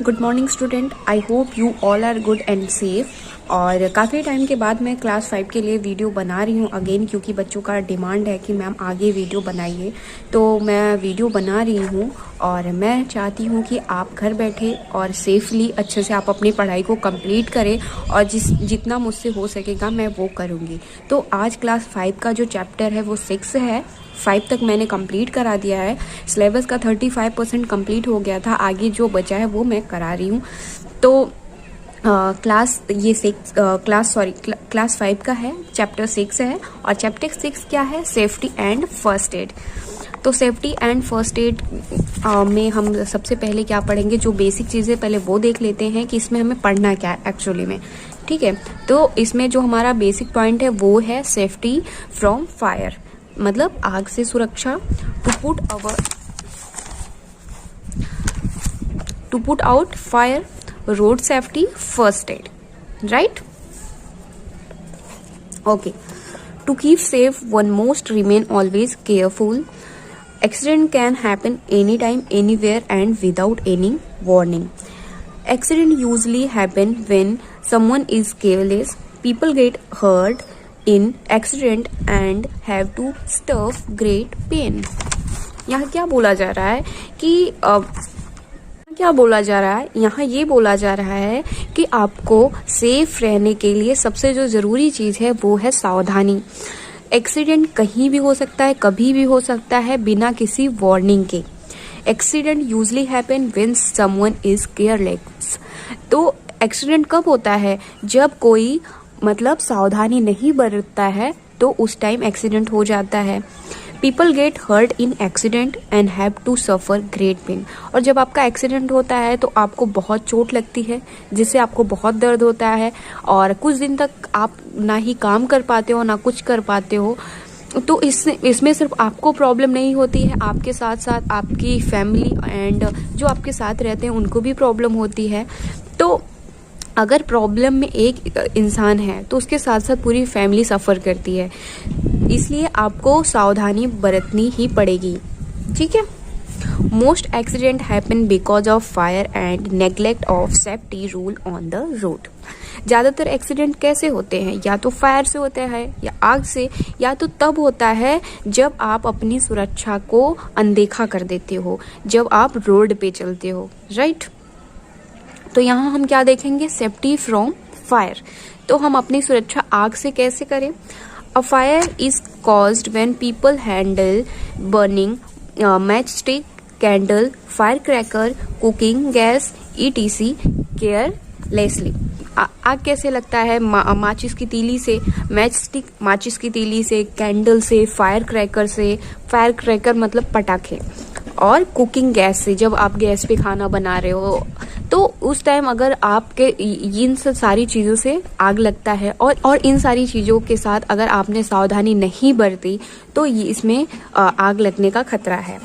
Good morning student, I hope you all are good and safe. और काफ़ी time के बाद मैं क्लास 5 के लिए वीडियो बना रही हूँ अगेन, क्योंकि बच्चों का डिमांड है कि मैम आगे वीडियो बनाइए। तो मैं वीडियो बना रही हूँ और मैं चाहती हूँ कि आप घर बैठे और सेफली अच्छे से आप अपनी पढ़ाई को कंप्लीट करें, और जितना मुझसे हो सकेगा मैं वो करूँगी। तो आज क्लास 5 का जो चैप्टर है वो 6 है। 5 तक मैंने कंप्लीट करा दिया है। सिलेबस का 35% कंप्लीट हो गया था, आगे जो बचा है वो मैं करा रही हूँ। तो क्लास 5 का है, चैप्टर 6 है। और चैप्टर 6 क्या है? Safety and first aid. तो सेफ्टी एंड फर्स्ट एड में हम सबसे पहले क्या पढ़ेंगे, जो बेसिक चीज़ें पहले वो देख लेते हैं कि इसमें हमें पढ़ना क्या है एक्चुअली में। ठीक है, तो इसमें जो हमारा बेसिक पॉइंट है वो है सेफ्टी फ्रॉम फायर, मतलब आग से सुरक्षा। To put out fire, road safety, first aid, right? Okay. To keep safe, one must remain always careful. Accident can happen anytime, anywhere, and without any warning. Accident usually happen when someone is careless. People get hurt in accident and have to suffer great pain. यहाँ क्या बोला जा रहा है कि यहाँ ये बोला जा रहा है कि आपको सेफ रहने के लिए सबसे जो ज़रूरी चीज़ है वो है सावधानी। एक्सीडेंट कहीं भी हो सकता है, कभी भी हो सकता है, बिना किसी वार्निंग के। Accident usually happen when someone is careless. तो एक्सीडेंट कब होता है? जब कोई मतलब सावधानी नहीं बरतता है, तो उस टाइम एक्सीडेंट हो जाता है। People get hurt in accident and have to suffer great pain. और जब आपका एक्सीडेंट होता है तो आपको बहुत चोट लगती है, जिससे आपको बहुत दर्द होता है, और कुछ दिन तक आप ना ही काम कर पाते हो ना कुछ कर पाते हो। तो इसमें सिर्फ आपको प्रॉब्लम नहीं होती है, आपके साथ साथ आपकी फैमिली एंड जो आपके साथ रहते हैं उनको भी प्रॉब्लम होती है। तो अगर प्रॉब्लम में एक इंसान है तो उसके साथ साथ पूरी फैमिली सफ़र करती है, इसलिए आपको सावधानी बरतनी ही पड़ेगी। ठीक है। Most accident happen because of fire and neglect of safety rule on the road. ज़्यादातर एक्सीडेंट कैसे होते हैं? या तो फायर से होते हैं, या आग से, या तो तब होता है जब आप अपनी सुरक्षा को अनदेखा कर देते हो, जब आप रोड पे चलते हो, राइट? तो यहाँ हम क्या देखेंगे? Safety from fire. तो हम अपनी सुरक्षा आग से कैसे करें? A fire is caused when people handle burning matchstick, candle, firecracker, cooking gas, etc. carelessly. आग कैसे लगता है? माचिस की तीली से, मैचस्टिक माचिस की तीली से, कैंडल से, फायर क्रैकर से, फायर क्रैकर मतलब पटाखे, और कुकिंग गैस से, जब आप गैस पे खाना बना रहे हो तो उस टाइम अगर आपके इन सारी चीज़ों से आग लगता है, और इन सारी चीज़ों के साथ अगर आपने सावधानी नहीं बरती तो ये इसमें आग लगने का खतरा है।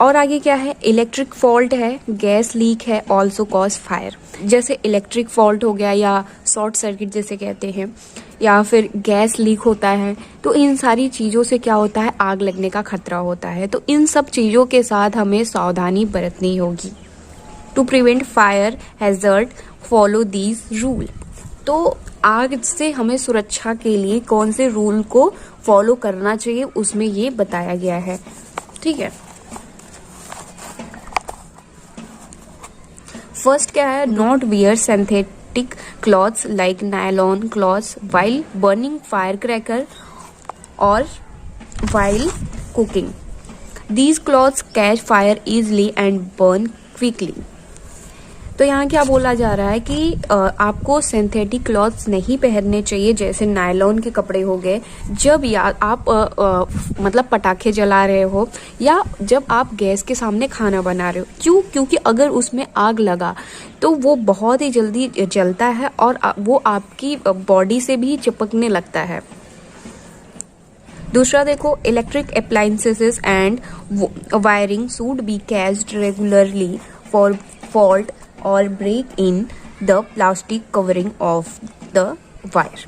और आगे क्या है? इलेक्ट्रिक फॉल्ट है, गैस लीक है, ऑल्सो कॉज फायर। जैसे इलेक्ट्रिक फॉल्ट हो गया, या शॉर्ट सर्किट जैसे कहते हैं, या फिर गैस लीक होता है, तो इन सारी चीज़ों से क्या होता है? आग लगने का खतरा होता है। तो इन सब चीज़ों के साथ हमें सावधानी बरतनी होगी। To prevent fire hazard follow these rule. तो आग से हमें सुरक्षा के लिए कौन से रूल को फॉलो करना चाहिए, उसमें ये बताया गया है। ठीक है। फर्स्ट क्या है? Not wear synthetic clothes like nylon clothes while burning fire cracker और while cooking. These clothes catch fire easily and burn quickly. तो यहाँ क्या बोला जा रहा है कि आपको सिंथेटिक क्लॉथ्स नहीं पहनने चाहिए, जैसे नायलॉन के कपड़े हो गए, जब या आप मतलब पटाखे जला रहे हो, या जब आप गैस के सामने खाना बना रहे हो। क्यों? क्योंकि अगर उसमें आग लगा तो वो बहुत ही जल्दी जलता है और वो आपकी बॉडी से भी चिपकने लगता है। दूसरा देखो, electric appliances and wiring should be कैच्ड regularly for fault or break in the plastic covering of the wire.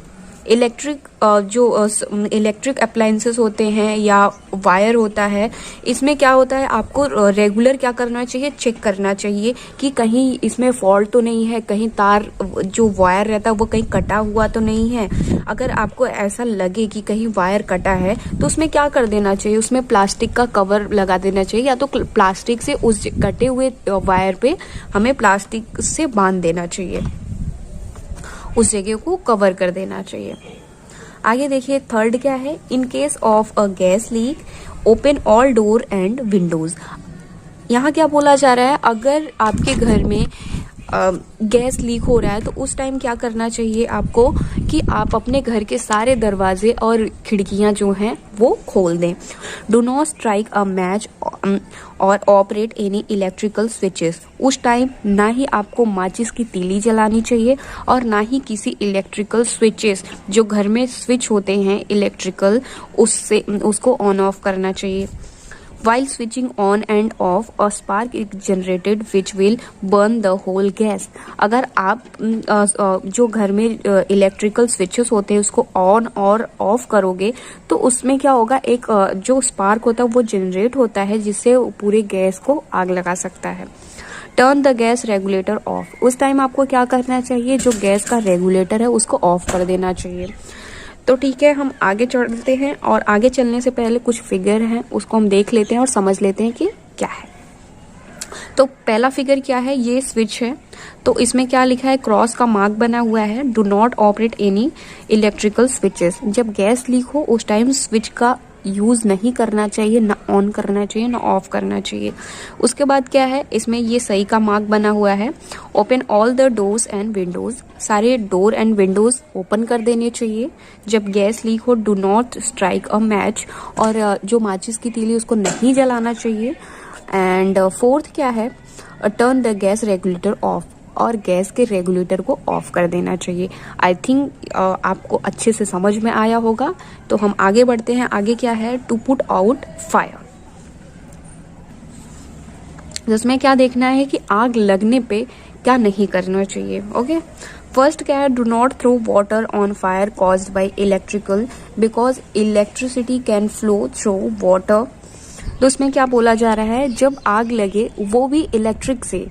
Electric जो इलेक्ट्रिक अप्लायंसेस होते हैं या वायर होता है, इसमें क्या होता है, आपको रेगुलर क्या करना चाहिए, चेक करना चाहिए कि कहीं इसमें फॉल्ट तो नहीं है, कहीं तार जो वायर रहता है वो कहीं कटा हुआ तो नहीं है। अगर आपको ऐसा लगे कि कहीं वायर कटा है तो उसमें क्या कर देना चाहिए, उसमें प्लास्टिक का कवर लगा देना चाहिए, या तो प्लास्टिक से उस कटे हुए वायर पे हमें प्लास्टिक से बांध देना चाहिए, उस जगह को कवर कर देना चाहिए। आगे देखिए थर्ड क्या है, in case of a gas leak open all door and Windows. यहाँ क्या बोला जा रहा है, अगर आपके घर में गैस लीक हो रहा है तो उस टाइम क्या करना चाहिए आपको कि आप अपने घर के सारे दरवाजे और खिड़कियां जो हैं वो खोल दें। Do not strike a match और ऑपरेट एनी इलेक्ट्रिकल स्विचेस। उस टाइम ना ही आपको माचिस की तीली जलानी चाहिए और ना ही किसी इलेक्ट्रिकल स्विचेस, जो घर में स्विच होते हैं इलेक्ट्रिकल, उसको ऑन ऑफ करना चाहिए। While switching on and off, a spark is generated which will burn the whole gas. अगर आप जो घर में इलेक्ट्रिकल स्विचेस होते हैं उसको ऑन और ऑफ करोगे तो उसमें क्या होगा, एक जो स्पार्क होता है वो जनरेट होता है जिससे पूरे गैस को आग लगा सकता है। Turn the gas regulator of. उस टाइम आपको क्या करना चाहिए, जो गैस का रेगुलेटर है उसको ऑफ कर देना चाहिए। तो ठीक है, हम आगे चलते हैं और आगे चलने से पहले कुछ फिगर हैं उसको हम देख लेते हैं और समझ लेते हैं कि क्या है। तो पहला फिगर क्या है, ये स्विच है, तो इसमें क्या लिखा है, क्रॉस का मार्क बना हुआ है, do not operate any electrical switches. जब गैस लीक हो उस टाइम स्विच का यूज नहीं करना चाहिए, ना ऑन करना चाहिए ना ऑफ करना चाहिए। उसके बाद क्या है, इसमें ये सही का मार्क बना हुआ है, open all the doors and Windows. सारे डोर एंड विंडोज ओपन कर देने चाहिए जब गैस लीक हो। Do not strike a match, और जो माचिस की तीली उसको नहीं जलाना चाहिए। एंड फोर्थ क्या है, turn the gas regulator of, और गैस के रेगुलेटर को ऑफ कर देना चाहिए। आई थिंक आपको अच्छे से समझ में आया होगा। तो हम आगे बढ़ते हैं। आगे क्या है, टू पुट आउट फायर, जिसमें क्या देखना है कि आग लगने पे क्या नहीं करना चाहिए। ओके, फर्स्ट क्या है, do not throw water on fire caused by electrical, because electricity can flow through water. तो उसमें क्या बोला जा रहा है, जब आग लगे वो भी इलेक्ट्रिक से,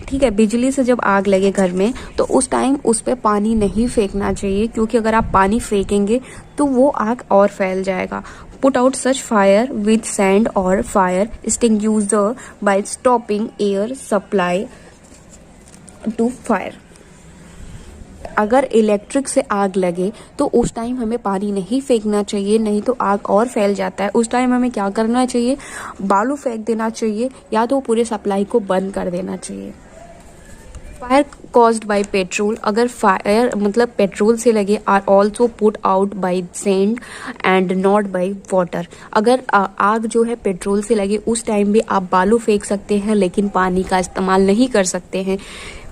ठीक है, बिजली से जब आग लगे घर में तो उस टाइम उस पर पानी नहीं फेंकना चाहिए, क्योंकि अगर आप पानी फेंकेंगे तो वो आग और फैल जाएगा। Put out such fire with sand और fire extinguisher by stopping air supply to fire. अगर इलेक्ट्रिक से आग लगे तो उस टाइम हमें पानी नहीं फेंकना चाहिए, नहीं तो आग और फैल जाता है। उस टाइम हमें क्या करना चाहिए, बालू फेंक देना चाहिए या तो पूरे सप्लाई को बंद कर देना चाहिए। फायर कॉज्ड बाय पेट्रोल, अगर फायर मतलब पेट्रोल से लगे, are also put out by sand and not by water. अगर आग जो है पेट्रोल से लगे उस टाइम भी आप बालू फेंक सकते हैं, लेकिन पानी का इस्तेमाल नहीं कर सकते हैं।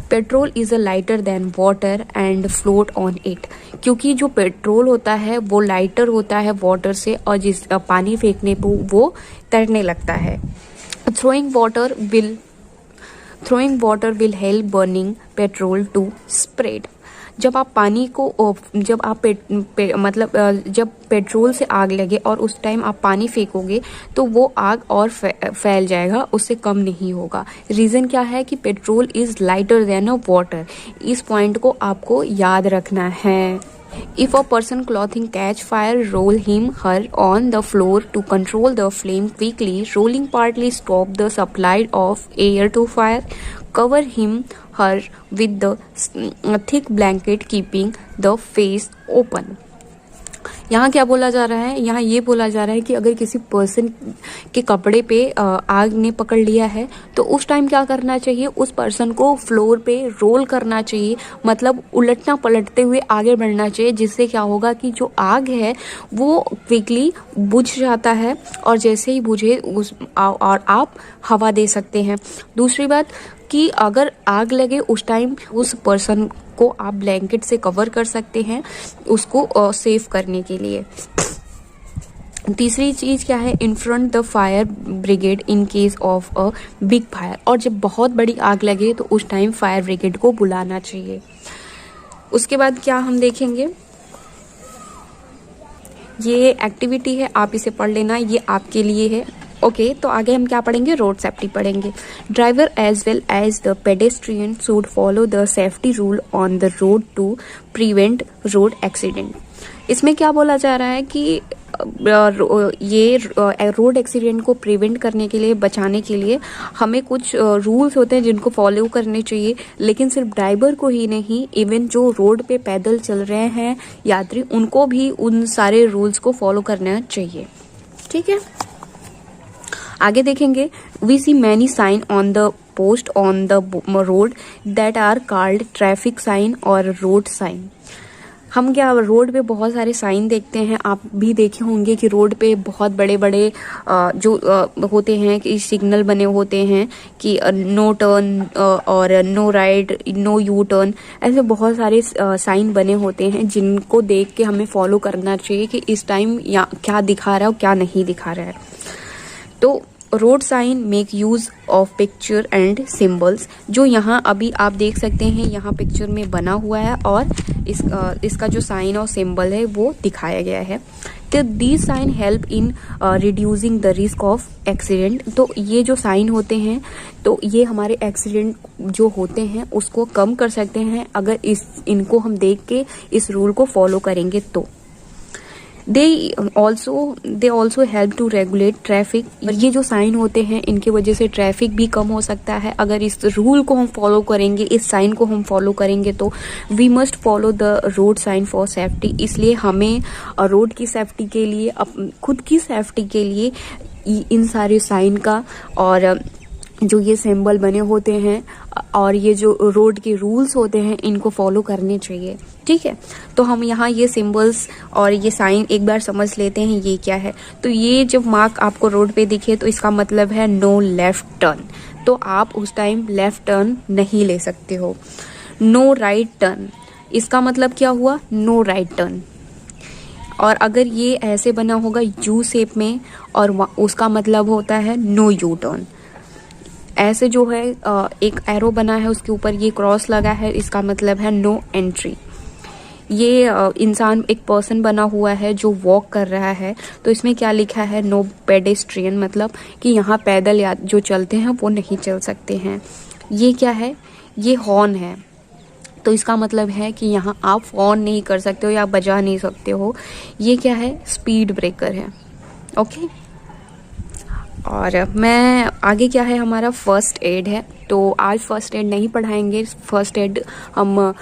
Petrol is a lighter than water and float on it, क्योंकि जो पेट्रोल होता है वो लाइटर होता है वाटर से, और जिस पानी फेंकने पर वो तैरने लगता है। Throwing water will help burning petrol to spread. जब आप पानी को जब आप जब पेट्रोल से आग लगे और उस टाइम आप पानी फेंकोगे तो वो आग और फैल जाएगा, उससे कम नहीं होगा। रीज़न क्या है कि petrol is lighter than a water. इस पॉइंट को आपको याद रखना है। If a person clothing catch fire, roll him her on the floor to control the flame quickly. Rolling partly stop the supply of air to fire. Cover him her with the thick blanket, keeping the face open. यहाँ क्या बोला जा रहा है, यहाँ ये बोला जा रहा है कि अगर किसी पर्सन के कपड़े पे आग ने पकड़ लिया है तो उस टाइम क्या करना चाहिए, उस पर्सन को फ्लोर पे रोल करना चाहिए, मतलब उलटना पलटते हुए आगे बढ़ना चाहिए, जिससे क्या होगा कि जो आग है वो क्विकली बुझ जाता है, और जैसे ही बुझे और आप हवा दे सकते हैं। दूसरी बात कि अगर आग लगे उस टाइम उस पर्सन को आप ब्लैंकेट से कवर कर सकते हैं उसको सेव करने के लिए। तीसरी चीज क्या है, in front the fire brigade in case of a big fire, और जब बहुत बड़ी आग लगे तो उस टाइम फायर ब्रिगेड को बुलाना चाहिए। उसके बाद क्या हम देखेंगे, ये एक्टिविटी है, आप इसे पढ़ लेना, ये आपके लिए है। ओके, तो आगे हम क्या पढ़ेंगे, रोड सेफ्टी पढ़ेंगे। Driver as well as the pedestrian should follow the safety rule on the road to prevent road accident. इसमें क्या बोला जा रहा है कि ये रोड एक्सीडेंट को प्रिवेंट करने के लिए, बचाने के लिए हमें कुछ रूल्स होते हैं जिनको फॉलो करने चाहिए, लेकिन सिर्फ ड्राइवर को ही नहीं, इवन जो रोड पे पैदल चल रहे हैं यात्री, उनको भी उन सारे रूल्स को फॉलो करना चाहिए। ठीक है, आगे देखेंगे। We see many sign on the post on the road that are called traffic sign और रोड साइन। हम क्या रोड पे बहुत सारे साइन देखते हैं, आप भी देखे होंगे कि रोड पे बहुत बड़े बड़े जो होते हैं कि सिग्नल बने होते हैं कि नो टर्न और no right, no U turn, ऐसे बहुत सारे साइन बने होते हैं जिनको देख के हमें फॉलो करना चाहिए कि इस टाइम या क्या दिखा रहा है और क्या नहीं दिखा रहा है। तो road sign make use of picture and symbols, जो यहाँ अभी आप देख सकते हैं, यहाँ पिक्चर में बना हुआ है और इसका जो साइन और सिंबल है वो दिखाया गया है। तो these sign help in reducing the risk of accident. तो ये जो साइन होते हैं, तो ये हमारे एक्सीडेंट जो होते हैं उसको कम कर सकते हैं अगर इनको हम देख के इस रूल को फॉलो करेंगे तो। They also help to regulate traffic. ये जो साइन होते हैं इनकी वजह से ट्रैफिक भी कम हो सकता है अगर इस रूल को हम फॉलो करेंगे, इस साइन को हम फॉलो करेंगे तो। We must follow the road sign for safety, इसलिए हमें रोड की सेफ्टी के लिए, खुद की सेफ्टी के लिए इन सारे साइन का और जो ये सिंबल बने होते हैं और ये जो रोड के रूल्स होते हैं इनको फॉलो करने चाहिए। ठीक है, तो हम यहाँ ये सिंबल्स और ये साइन एक बार समझ लेते हैं ये क्या है। तो ये जब मार्क आपको रोड पे दिखे तो इसका मतलब है नो लेफ्ट टर्न, तो आप उस टाइम लेफ्ट टर्न नहीं ले सकते हो। नो राइट टर्न, इसका मतलब क्या हुआ, नो राइट टर्न। और अगर ये ऐसे बना होगा यू शेप में और उसका मतलब होता है नो यू टर्न। ऐसे जो है एक एरो बना है उसके ऊपर ये क्रॉस लगा है, इसका मतलब है नो एंट्री। ये इंसान एक पर्सन बना हुआ है जो वॉक कर रहा है, तो इसमें क्या लिखा है, नो पेडेस्ट्रियन, मतलब कि यहाँ पैदल या जो चलते हैं वो नहीं चल सकते हैं। ये क्या है, ये हॉर्न है, तो इसका मतलब है कि यहाँ आप हॉर्न नहीं कर सकते हो या बजा नहीं सकते हो। ये क्या है, स्पीड ब्रेकर है। ओके, और मैं आगे क्या है, हमारा फर्स्ट एड है। तो आज फर्स्ट एड नहीं पढ़ाएंगे, फर्स्ट एड हम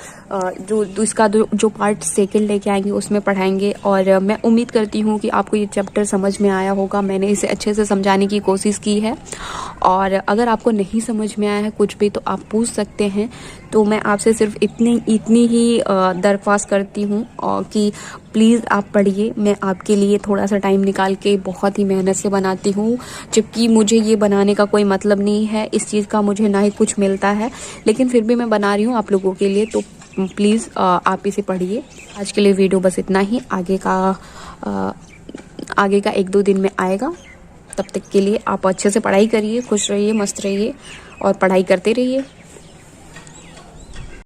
जो इसका जो पार्ट सेकंड लेके आएंगे उसमें पढ़ाएंगे। और मैं उम्मीद करती हूँ कि आपको ये चैप्टर समझ में आया होगा, मैंने इसे अच्छे से समझाने की कोशिश की है। और अगर आपको नहीं समझ में आया है कुछ भी तो आप पूछ सकते हैं। तो मैं आपसे सिर्फ इतनी ही दरख्वास्त करती हूँ और कि प्लीज़ आप पढ़िए। मैं आपके लिए थोड़ा सा टाइम निकाल के बहुत ही मेहनत से बनाती हूँ, जबकि मुझे ये बनाने का कोई मतलब नहीं है, इस चीज़ का मुझे ना ही कुछ मिलता है, लेकिन फिर भी मैं बना रही हूँ आप लोगों के लिए। तो प्लीज़ आप इसे पढ़िए। आज के लिए वीडियो बस इतना ही, आगे का 1-2 दिन में आएगा। तब तक के लिए आप अच्छे से पढ़ाई करिए, खुश रहिए, मस्त रहिए और पढ़ाई करते रहिए।